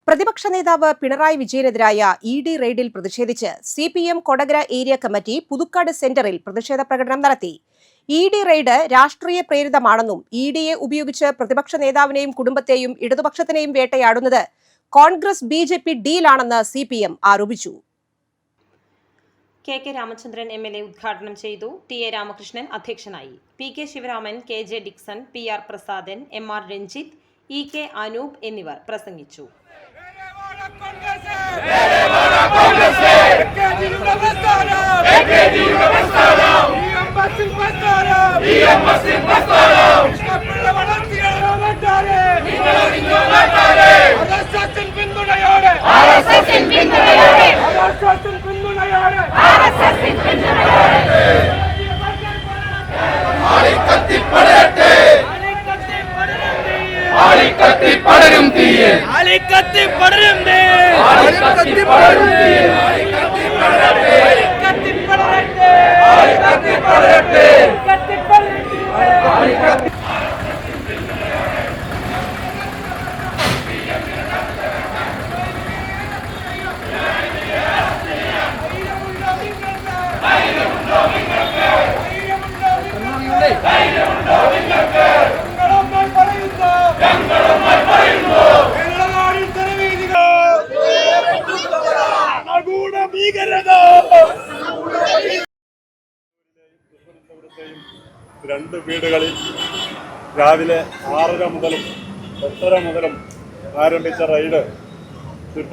പ്രതിപക്ഷ നേതാവ് പിണറായി വിജയനെതിരായ ഇഡി റെയ്ഡിൽ പ്രതിഷേധിച്ച് CPM Kodakara area committee Puthukkad സെന്ററിൽ പ്രതിഷേധ പ്രകടനം നടത്തി. ഇഡി റെയ്ഡ് രാഷ്ട്രീയ പ്രേരിതമാണെന്നും ഇഡിയെ ഉപയോഗിച്ച് പ്രതിപക്ഷ നേതാവിനെയും കുടുംബത്തെയും ഇടതുപക്ഷത്തിനെയും വേട്ടയാടുന്നത് കോൺഗ്രസ് ബിജെപി ഡീലാണെന്ന് സിപിഎം ആരോപിച്ചു. കെ രാമചന്ദ്രൻ എംഎൽഎ ഉദ്ഘാടനം ചെയ്തു. ടി എ രാമകൃഷ്ണൻ അധ്യക്ഷനായി. P K Sivaraman, K J Dixon, P R Prasadan, M R Ranjith, E K Anoop എന്നിവർ പ്രസംഗിച്ചു. രണ്ട് വീടുകളിൽ രാവിലെ 6:30 മുതലും 8:30 മുതലും ആരംഭിച്ച റെയ്ഡ്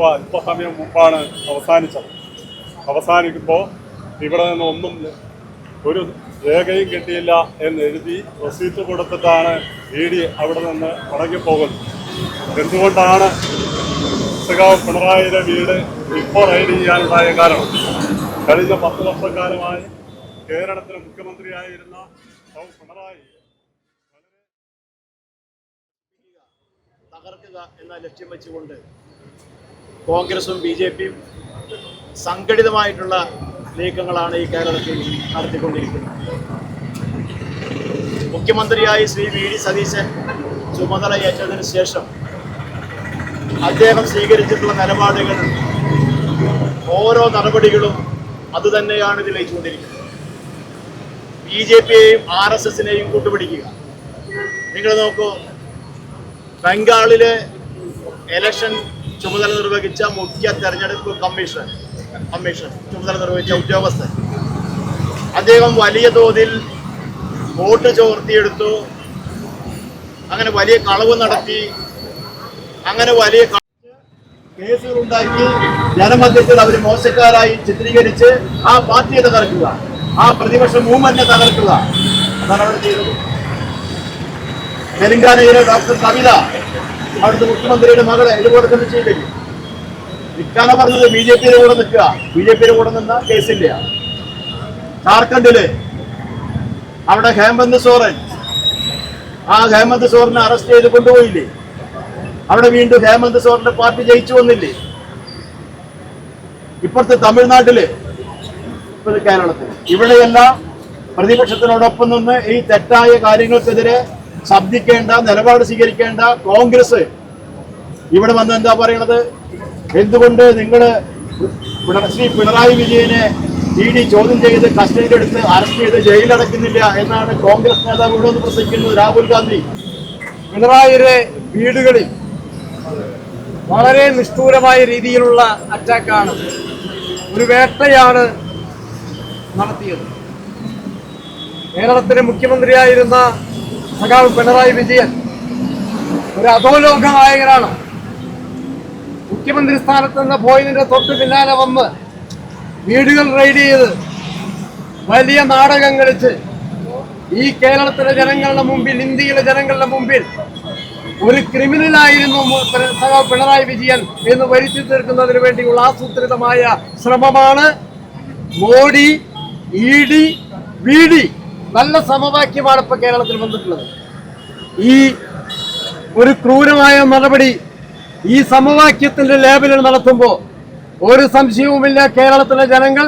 അല്പസമയം മുമ്പാണ് അവസാനിക്കുമ്പോൾ ഇവിടെ നിന്നൊന്നും ഒരു രേഖയും കിട്ടിയില്ല എന്നെഴുതി റെസീറ്റ് കൊടുത്തിട്ടാണ് ഇഡി അവിടെ നിന്ന് മടങ്ങിപ്പോകുന്നത്. എന്തുകൊണ്ടാണ് സഖാവ് പിണറായിയുടെ വീട് ഇപ്പോൾ റെയ്ഡ് ചെയ്യാനുണ്ടായ കാരണം? കഴിഞ്ഞ 10 വർഷക്കാലമായി കേരളത്തിലെ മുഖ്യമന്ത്രിയായിരുന്ന പിണറായി തകർക്കുക എന്ന ലക്ഷ്യം വെച്ചുകൊണ്ട് കോൺഗ്രസും ബിജെപിയും സംഘടിതമായിട്ടുള്ള നീക്കങ്ങളാണ് ഈ കേരളത്തിൽ നടത്തിക്കൊണ്ടിരിക്കുന്നത്. മുഖ്യമന്ത്രിയായി ശ്രീ വി ഡി സതീശൻ ചുമതലയേറ്റതിനു ശേഷം അദ്ദേഹം സ്വീകരിച്ചിട്ടുള്ള നിലപാടുകൾ, ഓരോ നടപടികളും അതുതന്നെയാണ് തെളിയിച്ചുകൊണ്ടിരിക്കുന്നത്. ബിജെപിയെയും RSSനെയും കൂട്ടുപിടിക്കുക. നിങ്ങൾ നോക്കൂ, ബംഗാളിലെ ഇലക്ഷൻ ചുമതല നിർവഹിച്ച മുഖ്യ തെരഞ്ഞെടുപ്പ് കമ്മീഷൻ ചുമതല നിർവഹിച്ച ഉദ്യോഗസ്ഥൻ, അദ്ദേഹം വലിയ തോതിൽ വോട്ട് ചോർത്തിയെടുത്തു, അങ്ങനെ വലിയ കളവ് നടത്തി, അങ്ങനെ വലിയ കേസുകളുണ്ടാക്കി ജനമധ്യത്തിൽ അവർ മോശക്കാരായി ചിത്രീകരിച്ച് ആ പാർട്ടിയെ തകർക്കുക, ആ പ്രതിപക്ഷ മൂവ്മെന്റിനെ തകർക്കുക. അതാണ് അവിടെ ചെയ്തത്. തെലങ്കാനയിലെ ഡോക്ടർ കവിത, അവിടുത്തെ മുഖ്യമന്ത്രിയുടെ മകളെ ഇതുപോലെ തന്നെ ചെയ്തില്ല. നിൽക്കാന പറഞ്ഞത് ബിജെപിയുടെ കൂടെ നിൽക്കുക, ബിജെപിയുടെ കൂടെ നിന്ന കേസില്ല. ജാർഖണ്ഡില് അവിടെ ഹേമന്ത് സോറൻ, ആ ഹേമന്ത് സോറിനെ അറസ്റ്റ് ചെയ്ത് കൊണ്ടുപോയില്ലേ? അവിടെ വീണ്ടും ഹേമന്ത് സോറിന്റെ പാർട്ടി ജയിച്ചു വന്നില്ലേ? ഇപ്പുറത്തെ തമിഴ്നാട്ടില്, കേരളത്തിൽ, ഇവിടെയെല്ലാം പ്രതിപക്ഷത്തിനോടൊപ്പം നിന്ന് ഈ തെറ്റായ കാര്യങ്ങൾക്കെതിരെ ശബ്ദിക്കേണ്ട, നിലപാട് സ്വീകരിക്കേണ്ട കോൺഗ്രസ് ഇവിടെ വന്ന് എന്താ പറയണത്? എന്തുകൊണ്ട് നിങ്ങൾ ശ്രീ പിണറായി വിജയനെ ഇഡി ചോദ്യം ചെയ്ത് കസ്റ്റഡിയിലെടുത്ത് അറസ്റ്റ് ചെയ്ത് ജയിലടക്കുന്നില്ല എന്നാണ് കോൺഗ്രസ് നേതാവ് ഇവിടെ നിന്ന് പ്രസംഗിക്കുന്നത്. രാഹുൽ ഗാന്ധി പിണറായിയുടെ വീടുകളിൽ വളരെ നിഷ്ഠൂരമായ രീതിയിലുള്ള അറ്റാക്കാണ്, ഒരു വേട്ടയാണ് നടത്തിയത്. കേരളത്തിലെ മുഖ്യമന്ത്രിയായിരുന്ന സഖാവ് പിണറായി വിജയൻ ഒരു അധോലോക നായകനാണ്. മുഖ്യമന്ത്രി സ്ഥാനത്ത് നിന്ന് പോയതിന്റെ തൊട്ട് പിന്നാലെ വന്ന് വീടുകൾ റെയ്ഡ് ചെയ്ത് വലിയ നാടകം കളിച്ച് ഈ കേരളത്തിലെ ജനങ്ങളുടെ മുമ്പിൽ, ഇന്ത്യയിലെ ജനങ്ങളുടെ മുമ്പിൽ ഒരു ക്രിമിനലായിരുന്നു സഖാവ് പിണറായി വിജയൻ എന്ന് വരുത്തി തീർക്കുന്നതിന് വേണ്ടിയുള്ള ആസൂത്രിതമായ ശ്രമമാണ് മോഡി, ഇഡി, വിഡി, നല്ല സമവാക്യമാണ് ഇപ്പൊ കേരളത്തിൽ വന്നിട്ടുള്ളത്. ഈ ഒരു ക്രൂരമായ നടപടി ഈ സമവാക്യത്തിന്റെ ലേബലിൽ നടത്തുമ്പോൾ ഒരു സംശയവുമില്ല, കേരളത്തിലെ ജനങ്ങൾ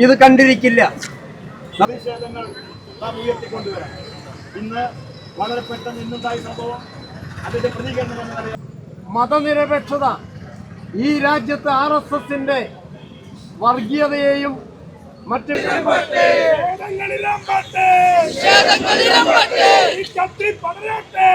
ഇത് കണ്ടിരിക്കില്ല. ഇന്ന് വളരെ പെട്ടെന്ന് ഇന്നുണ്ടായ സംഭവം അതിന്റെ പ്രതികരണം മതനിരപേക്ഷത ഈ രാജ്യത്ത് RSSന്റെ വർഗീയതയെയും മറ്റ് പടരട്ടെ